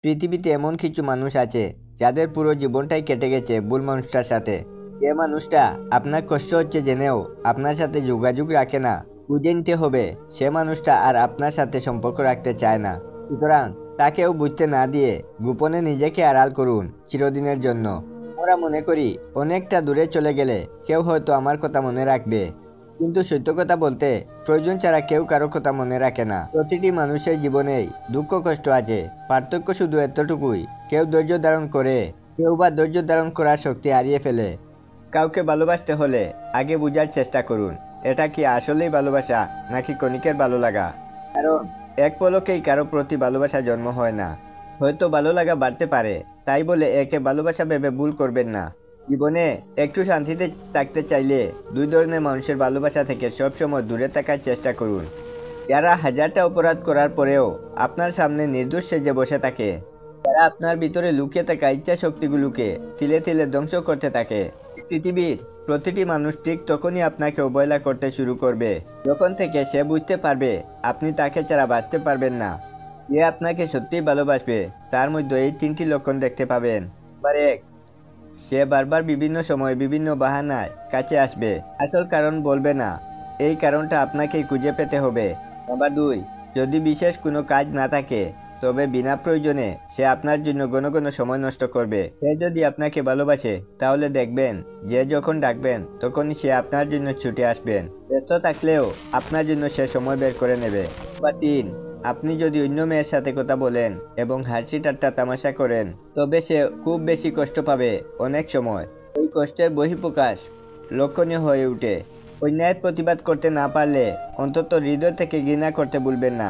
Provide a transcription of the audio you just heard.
পৃথিবীতে এমন কিছু মানুষ আছে যাদের পুরো জীবনটাই কেটে গেছে ভুল মানুষটার সাথে। যে মানুষটা আপনার কষ্ট হচ্ছে জেনেও আপনার সাথে যোগাযোগ রাখে না। বুঝে নিতে হবে সে মানুষটা আর আপনার সাথে সম্পর্ক রাখতে চায় না। সুতরাং তাকেও বুঝতে না দিয়ে গোপনে নিজেকে আড়াল করুন চিরদিনের জন্য। আমরা মনে করি অনেকটা দূরে চলে গেলে কেউ হয়তো আমার কথা মনে রাখবে, কিন্তু সত্য কথা বলতে প্রয়োজন ছাড়া কেউ কারো কথা মনে রাখে না। প্রতিটি মানুষের জীবনেই দুঃখ কষ্ট আছে, পার্থক্য শুধু এতটুকুই, কেউ ধৈর্য ধারণ করে, কেউ বা ধৈর্য ধারণ করার শক্তি হারিয়ে ফেলে। কাউকে ভালোবাসতে হলে আগে বোঝার চেষ্টা করুন এটা কি আসলেই ভালোবাসা নাকি ক্ষণিকের ভালো লাগা। কারণ এক পলকেই কারো প্রতি ভালোবাসা জন্ম হয় না। হয়তো ভালো লাগা বাড়তে পারে, তাই বলে একে ভালোবাসা ভেবে ভুল করবেন না। জীবনে একটু শান্তিতে থাকতে চাইলে দুই ধরনের মানুষের ভালোবাসা থেকে সবসময় দূরে থাকার চেষ্টা করুন। যারা হাজারটা অপরাধ করার পরেও আপনার সামনে নির্দোষ সেজে বসে থাকে, যারা আপনার ভিতরে লুকিয়ে থাকা ইচ্ছা শক্তিগুলোকে তিলে তিলে ধ্বংস করতে থাকে। পৃথিবীর প্রতিটি মানুষ ঠিক তখনই আপনাকে অবহেলা করতে শুরু করবে যখন থেকে সে বুঝতে পারবে আপনি তাকে ছাড়া বাঁচতে পারবেন না। যে আপনাকে সত্যিই ভালোবাসবে তার মধ্যে এই তিনটি লক্ষণ দেখতে পাবেন। নাম্বার 1, সে বারবার বিভিন্ন সময় বিভিন্ন বাহানায় কাছে আসবে, আসল কারণ বলবে না। এই কারণটা আপনাকেই খুঁজে পেতে হবে। নাম্বার 2, যদি বিশেষ কোনো কাজ না থাকে তবে বিনা প্রয়োজনে সে আপনার জন্য ঘন ঘন সময় নষ্ট করবে। সে যদি আপনাকে ভালোবাসে তাহলে দেখবেন যে যখন ডাকবেন তখনই সে আপনার জন্য ছুটে আসবেন। ব্যস্ত থাকলেও আপনার জন্য সে সময় বের করে নেবে। নাম্বার 3, আপনি যদি অন্য মেয়ের সাথে কথা বলেন এবং হাসি ঠাট্টা তামাশা করেন তবে সে খুব বেশি কষ্ট পাবে। অনেক সময় এই কষ্টের বহিঃপ্রকাশ লক্ষণীয় হয়ে ওঠে। অন্যায়ের প্রতিবাদ করতে না পারলে অন্তত হৃদয় থেকে ঘৃণা করতে ভুলবেন না।